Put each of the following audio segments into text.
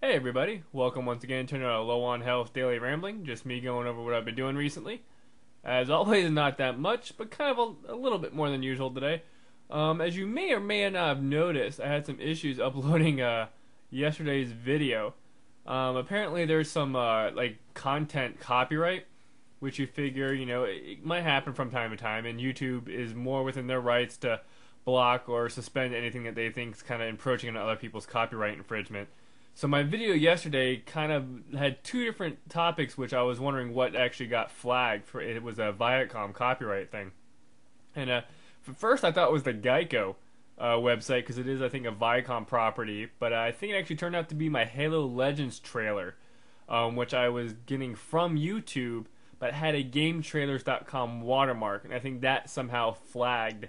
Hey everybody, welcome once again to another Low on Health Daily Rambling. Just me going over what I've been doing recently. As always, not that much, but kind of a little bit more than usual today. As you may or may not have noticed, I had some issues uploading yesterday's video. Apparently, there's some like content copyright, which you figure it might happen from time to time, and YouTube is more within their rights to block or suspend anything that they think is kind of encroaching on other people's copyright infringement. So my video yesterday kind of had two different topics, which I was wondering what actually got flagged for. It was a Viacom copyright thing, and first I thought it was the Geico website because it is, I think, a Viacom property. But I think it actually turned out to be my Halo Legends trailer, which I was getting from YouTube, but had a GameTrailers.com watermark, and I think that somehow flagged.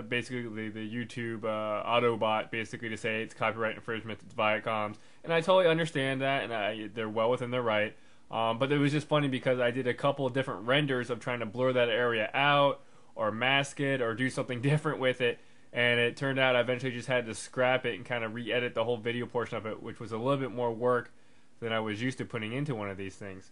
Basically the YouTube Autobot basically to say it's copyright infringement, it's Viacom's, and I totally understand that, and they're well within their right. But it was just funny because I did a couple of different renders of trying to blur that area out or mask it or do something different with it, and it turned out I eventually just had to scrap it and kind of re-edit the whole video portion of it, which was a little bit more work than I was used to putting into one of these things.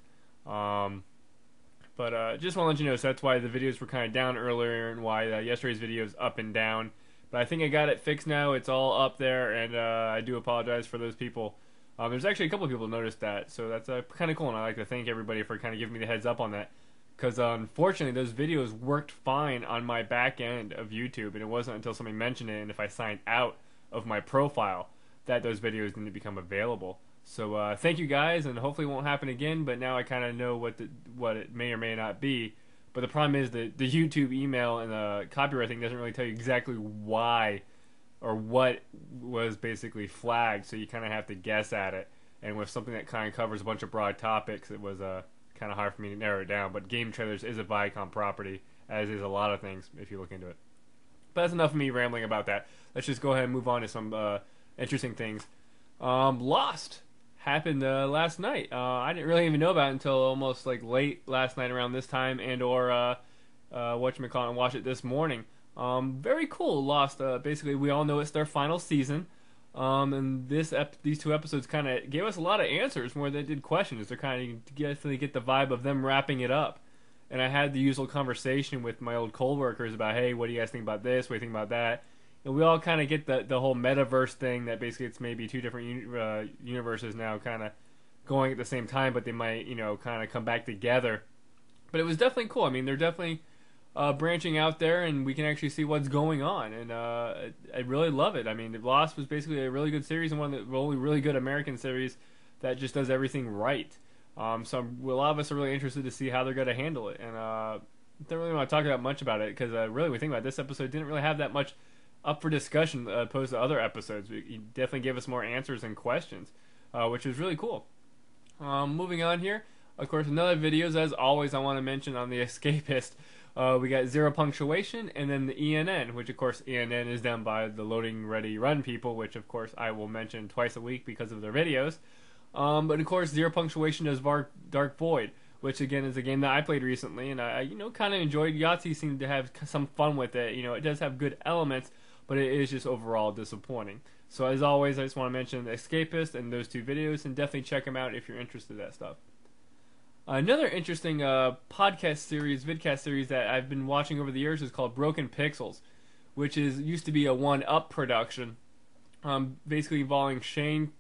But just want to let you know, so that's why the videos were kind of down earlier and why yesterday's video is up and down. But I think I got it fixed now. It's all up there, and I do apologize for those people. There's actually a couple of people who noticed that, so that's kind of cool, and I like to thank everybody for kind of giving me the heads up on that. Because unfortunately, those videos worked fine on my back end of YouTube, and it wasn't until somebody mentioned it, and if I signed out of my profile, that those videos didn't become available. So thank you guys, and hopefully it won't happen again. But now I kind of know what it may or may not be. But the problem is that the YouTube email and the copyright thing doesn't really tell you exactly why or what was basically flagged. So you kind of have to guess at it. And with something that kind of covers a bunch of broad topics, it was kind of hard for me to narrow it down. But Game Trailers is a Viacom property, as is a lot of things if you look into it. But that's enough of me rambling about that. Let's just go ahead and move on to some interesting things. Lost happened last night. I didn't really even know about it until almost like late last night around this time, and or whatchamacallit, and watch it this morning. Very cool. Lost. Basically, we all know it's their final season, and these two episodes kind of gave us a lot of answers more than it did questions. They're kind of definitely get the vibe of them wrapping it up. And I had the usual conversation with my old co-workers about, hey, what do you guys think about this? What do you think about that? And we all kind of get the whole metaverse thing that basically it's maybe two different universes now kind of going at the same time, but they might, kind of come back together. But it was definitely cool. I mean, they're definitely branching out there, and we can actually see what's going on. And I really love it. I mean, Lost was basically a really good series and one of the only really good American series that just does everything right. So a lot of us are really interested to see how they're going to handle it. And don't really want to talk about much about it because really, when we think about it, this episode didn't really have that much up for discussion opposed to other episodes. He definitely gave us more answers and questions, which was really cool. Moving on here, of course, another videos, as always, I want to mention on The Escapist. We got Zero Punctuation and then the ENN, which, of course, ENN is done by the Loading Ready Run people, which, of course, I will mention twice a week because of their videos. But, of course, Zero Punctuation does Dark Void, which, again, is a game that I played recently, and I kind of enjoyed. Yahtzee seemed to have some fun with it. It does have good elements, but it is just overall disappointing. So as always, I just want to mention The Escapist and those two videos, and definitely check them out if you're interested in that stuff. Another interesting podcast series, vidcast series that I've been watching over the years is called Broken Pixels, which used to be a one-up production, basically involving Shane,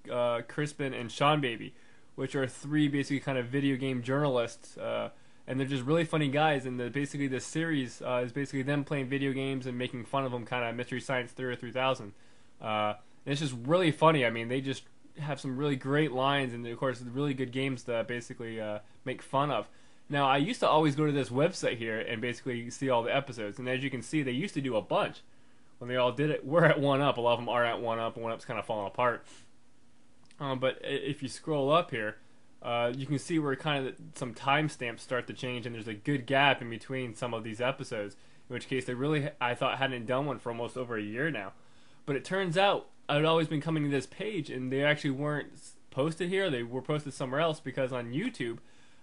Crispin, and Sean Baby, which are three basically kind of video game journalists, and they're just really funny guys. And basically the series is basically them playing video games and making fun of them, kind of Mystery Science Theater 3000. And it's just really funny. I mean, they just have some really great lines, and of course, really good games to basically make fun of. Now, I used to always go to this website here and basically see all the episodes, and as you can see, they used to do a bunch. When they all did it, we're at 1UP. A lot of them are at 1UP, and 1UP's kind of falling apart. But if you scroll up here, you can see where kind of some timestamps start to change, and there's a good gap in between some of these episodes, in which case they really, I thought, hadn't done one for almost over a year now. But it turns out I'd always been coming to this page, and they actually weren't posted here. They were posted somewhere else, because on YouTube,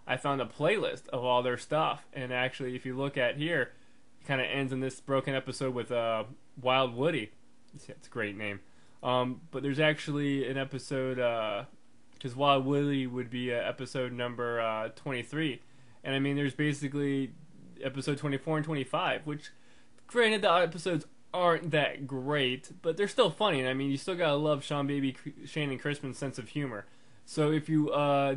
I found a playlist of all their stuff. And actually, if you look at here, it kind of ends in this broken episode with Wild Woody. It's a great name. But there's actually an episode, because Wild Willie would be episode number 23. And I mean, there's basically episode 24 and 25, which, granted, the episodes aren't that great, but they're still funny. And I mean, you still gotta love Shannon Crispin's sense of humor. So if you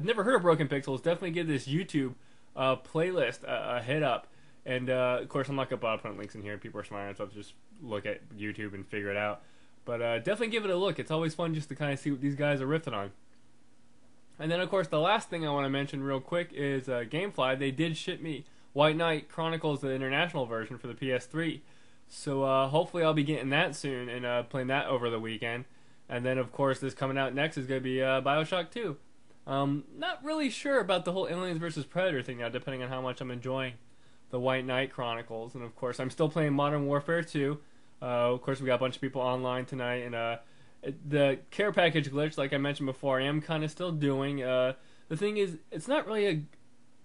never heard of Broken Pixels, definitely give this YouTube playlist a hit up. And of course, I'm not gonna bother putting links in here. People are smart enough to just look at YouTube and figure it out. But definitely give it a look. It's always fun just to kind of see what these guys are riffing on. And then, of course, the last thing I want to mention real quick is GameFly. They did ship me White Knight Chronicles, the international version for the PS3. So hopefully I'll be getting that soon and playing that over the weekend. And then, of course, this coming out next is going to be Bioshock 2. Not really sure about the whole Aliens vs. Predator thing now, depending on how much I'm enjoying the White Knight Chronicles. And, of course, I'm still playing Modern Warfare 2. Of course, we got a bunch of people online tonight. And the care package glitch, like I mentioned before, I am kind of still doing. The thing is, it's not really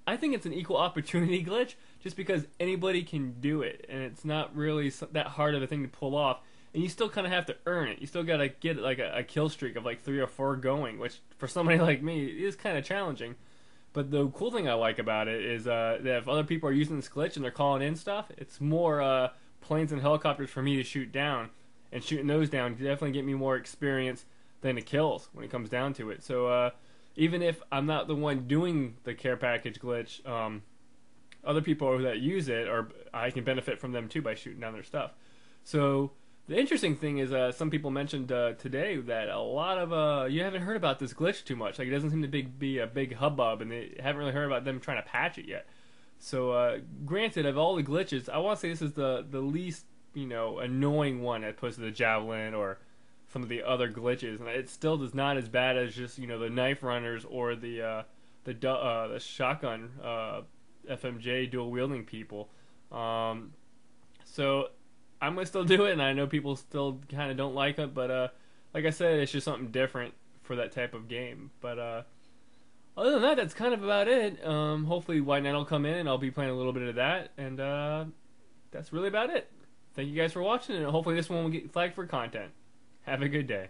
I think it's an equal opportunity glitch, just because anybody can do it, and it's not really that hard of a thing to pull off. And you still kind of have to earn it. You still gotta get like a kill streak of like 3 or 4 going, which for somebody like me is kind of challenging. But the cool thing I like about it is that if other people are using this glitch and they're calling in stuff, it's more planes and helicopters for me to shoot down. And shooting those down definitely get me more experience than the kills when it comes down to it. So even if I'm not the one doing the care package glitch, other people that use it, or I can benefit from them too by shooting down their stuff. So the interesting thing is some people mentioned today that a lot of you haven't heard about this glitch too much. Like, it doesn't seem to be a big hubbub, and they haven't really heard about them trying to patch it yet. So granted, of all the glitches, I want to say this is the least annoying one, as opposed to the javelin or some of the other glitches, and it still is not as bad as just the knife runners or the shotgun FMJ dual wielding people. So I'm gonna still do it, and I know people still kind of don't like it, but like I said, it's just something different for that type of game. But other than that, that's kind of about it. Hopefully White Knight will come in, and I'll be playing a little bit of that, and that's really about it. Thank you guys for watching, and hopefully this one will get flagged for content. Have a good day.